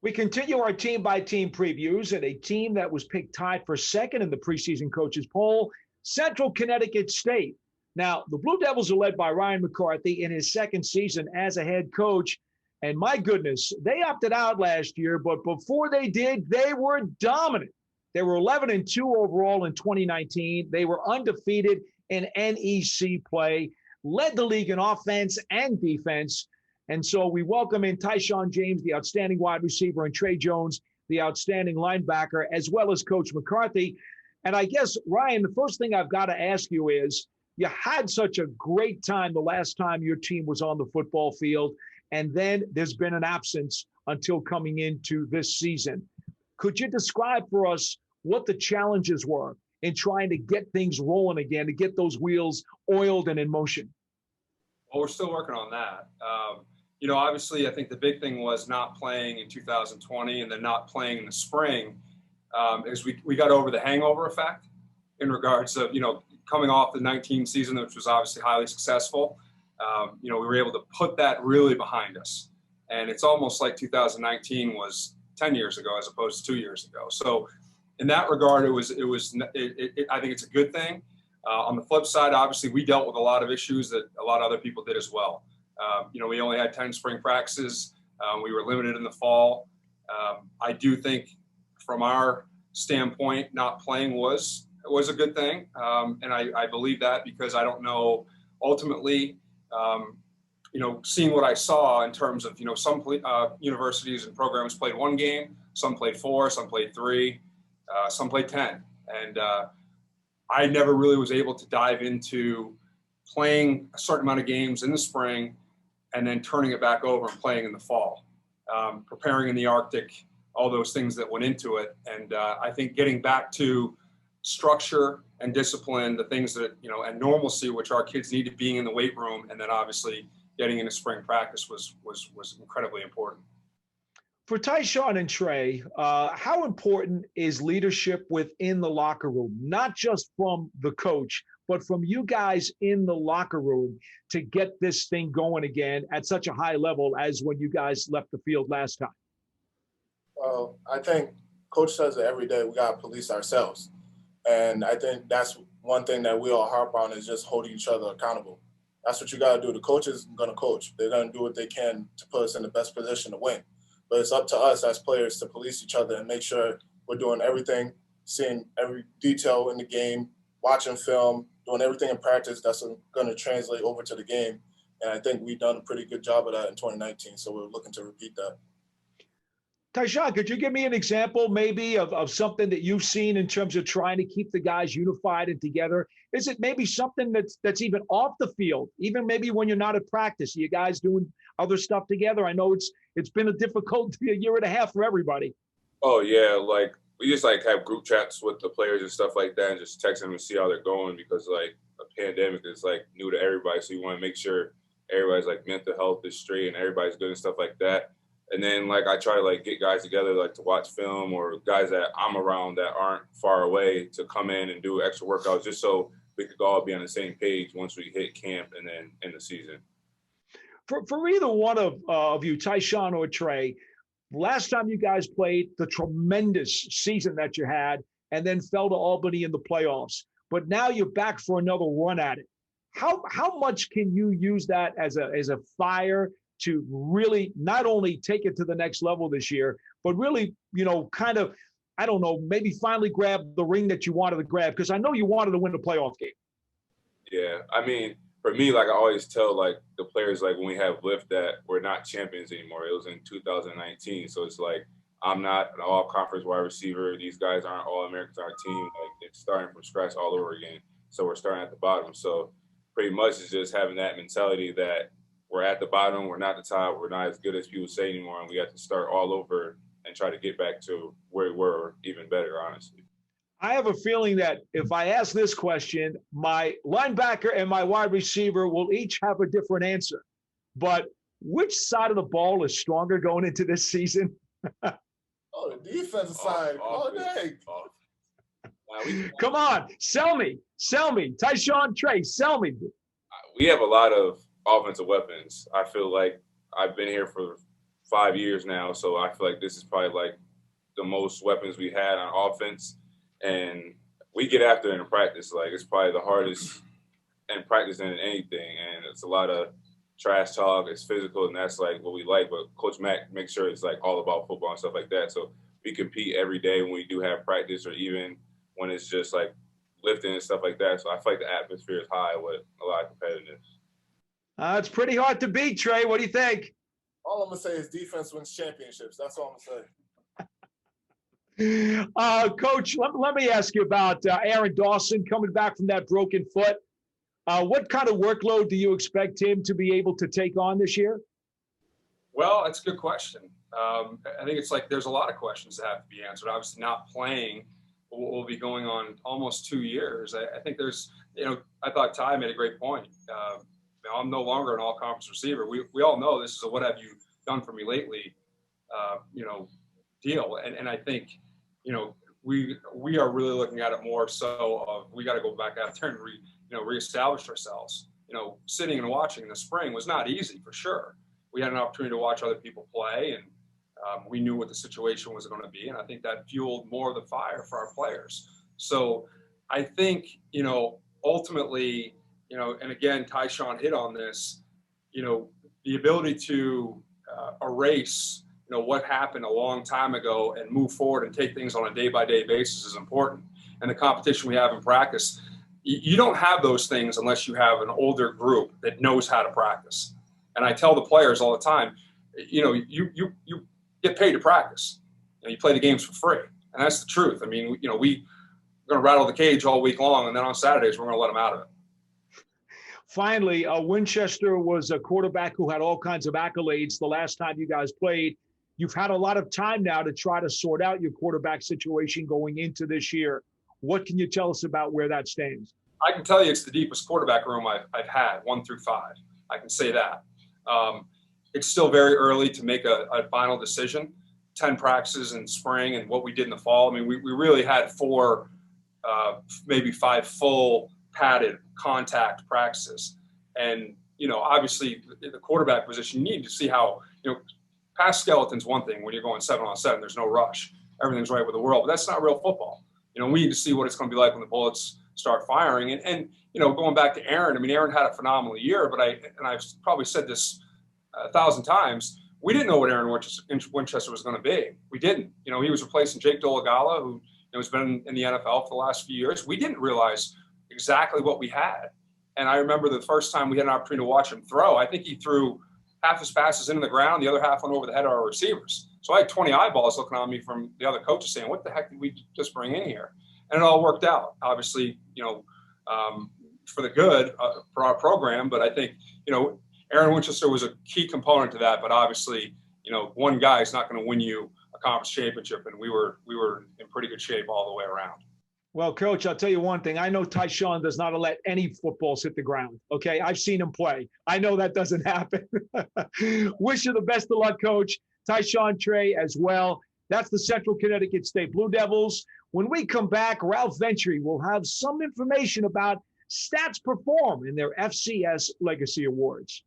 We continue our team-by-team previews, and a team that was picked tied for second in the preseason coaches poll, Central Connecticut State. Now, the Blue Devils are led by Ryan McCarthy in his second season as a head coach. And my goodness, they opted out last year, but before they did, they were dominant. They were 11-2 overall in 2019. They were undefeated in NEC play, led the league in offense and defense. And so we welcome in Tyshaun James, the outstanding wide receiver, and Trey Jones, the outstanding linebacker, as well as Coach McCarthy. And I guess, Ryan, the first thing I've got to ask you is, you had such a great time the last time your team was on the football field, and then there's been an absence until coming into this season. Could you describe for us what the challenges were in trying to get things rolling again, to get those wheels oiled and in motion? Well, we're still working on that. Obviously, I think the big thing was not playing in 2020 and then not playing in the spring, is we got over the hangover effect in regards of, coming off the 19 season, which was obviously highly successful. We were able to put that really behind us. And it's almost like 2019 was 10 years ago as opposed to 2 years ago. So in that regard, I think it's a good thing. On the flip side, obviously, we dealt with a lot of issues that a lot of other people did as well. We only had 10 spring practices. We were limited in the fall. I do think from our standpoint, not playing was a good thing. And I believe that because I don't know ultimately, seeing what I saw in terms of, some universities and programs played one game, some played 4, some played 3, some played 10. And I never really was able to dive into playing a certain amount of games in the spring and then turning it back over and playing in the fall, preparing in the Arctic, all those things that went into it. And I think getting back to structure and discipline, the things that, and normalcy, which our kids needed, being in the weight room, and then obviously getting into spring practice was incredibly important. For Tyshaun and Trey, how important is leadership within the locker room, not just from the coach, but from you guys in the locker room to get this thing going again at such a high level as when you guys left the field last time? Well, I think Coach says it every day, we got to police ourselves. And I think that's one thing that we all harp on, is just holding each other accountable. That's what you got to do. The coach is going to coach. They're going to do what they can to put us in the best position to win. But it's up to us as players to police each other and make sure we're doing everything, seeing every detail in the game, watching film, doing everything in practice that's going to translate over to the game. And I think we've done a pretty good job of that in 2019, so we're looking to repeat that. Tyshaun, could you give me an example maybe of something that you've seen in terms of trying to keep the guys unified and together? Is it maybe something that's even off the field, even maybe when you're not at practice? Are you guys doing other stuff together? I know it's been a difficult year and a half for everybody. Oh, yeah. We just have group chats with the players and stuff like that, and just text them and see how they're going, because a pandemic is new to everybody. So you want to make sure everybody's mental health is straight and everybody's good and stuff like that. And then I try to get guys together to watch film, or guys that I'm around that aren't far away to come in and do extra workouts, just so we could all be on the same page once we hit camp and then in the season. For either one of you, Tyshaun or Trey, last time you guys played, the tremendous season that you had, and then fell to Albany in the playoffs. But now you're back for another run at it. How much can you use that as a fire to really not only take it to the next level this year, but really, maybe finally grab the ring that you wanted to grab? Because I know you wanted to win the playoff game. Yeah, I mean, for me, I always tell the players when we have lift that we're not champions anymore. It was in 2019, so it's I'm not an all-conference wide receiver. These guys aren't all-Americans on our team. It's starting from scratch all over again. So we're starting at the bottom. So pretty much it's just having that mentality that we're at the bottom, we're not the top, we're not as good as people say anymore, and we have to start all over and try to get back to where we were, even better, honestly. I have a feeling that if I ask this question, my linebacker and my wide receiver will each have a different answer. But which side of the ball is stronger going into this season? Oh, the defensive side. Dang. Come on, sell me. Tyshaun, Trey, sell me. We have a lot of offensive weapons. I feel like I've been here for 5 years now. So I feel like this is probably like the most weapons we had on offense. And we get after it in practice. Like, it's probably the hardest in practice than anything. And it's a lot of trash talk. It's physical, and that's like what we like. But Coach Mack makes sure it's like all about football and stuff like that. So we compete every day when we do have practice, or even when it's just like lifting and stuff like that. So I feel like the atmosphere is high with a lot of competitiveness. It's pretty hard to beat, Trey. What do you think? All I'm gonna say is defense wins championships. That's all I'm gonna say. Coach, let me ask you about Aaron Dawson coming back from that broken foot. What kind of workload do you expect him to be able to take on this year? Well, that's a good question. I think it's like there's a lot of questions that have to be answered. Obviously, not playing will be going on almost 2 years. I think there's, I thought Ty made a great point. I'm no longer an all-conference receiver. We all know this is a what have you done for me lately, deal. And I think, we are really looking at it more so of we got to go back out there and reestablish ourselves. Sitting and watching in the spring was not easy for sure. We had an opportunity to watch other people play, and we knew what the situation was going to be. And I think that fueled more of the fire for our players. So I think, ultimately, and again, Tyshaun hit on this, the ability to erase, what happened a long time ago and move forward and take things on a day-by-day basis is important. And the competition we have in practice, you don't have those things unless you have an older group that knows how to practice. And I tell the players all the time, you get paid to practice. You play the games for free. And that's the truth. I mean, we're going to rattle the cage all week long, and then on Saturdays, we're going to let them out of it. Finally, Winchester was a quarterback who had all kinds of accolades the last time you guys played. You've had a lot of time now to try to sort out your quarterback situation going into this year. What can you tell us about where that stands? I can tell you it's the deepest quarterback room I've had, 1 through 5. I can say that. It's still very early to make a final decision. 10 practices in spring and what we did in the fall. I mean, we really had 4, maybe 5 full padded contact practices. And, obviously the quarterback position, you need to see how, pass skeleton's one thing when you're going 7-on-7, there's no rush. Everything's right with the world, but that's not real football. We need to see what it's going to be like when the bullets start firing. And going back to Aaron, I mean, Aaron had a phenomenal year, but I've probably said this 1,000 times, we didn't know what Aaron Winchester was going to be. We didn't. He was replacing Jake Dolegala, who has been in the NFL for the last few years. We didn't realize exactly what we had. And I remember the first time we had an opportunity to watch him throw, I think he threw half his passes into the ground, the other half went over the head of our receivers. So I had 20 eyeballs looking on me from the other coaches saying, what the heck did we just bring in here? And it all worked out, obviously, for the good for our program. But I think, Aaron Winchester was a key component to that. But obviously, one guy is not going to win you a conference championship. And we were in pretty good shape all the way around. Well, Coach, I'll tell you one thing. I know Tyshaun does not let any footballs hit the ground. Okay, I've seen him play. I know that doesn't happen. Wish you the best of luck, Coach. Tyshaun, Trey as well. That's the Central Connecticut State Blue Devils. When we come back, Ralph Ventry will have some information about Stats Perform in their FCS Legacy Awards.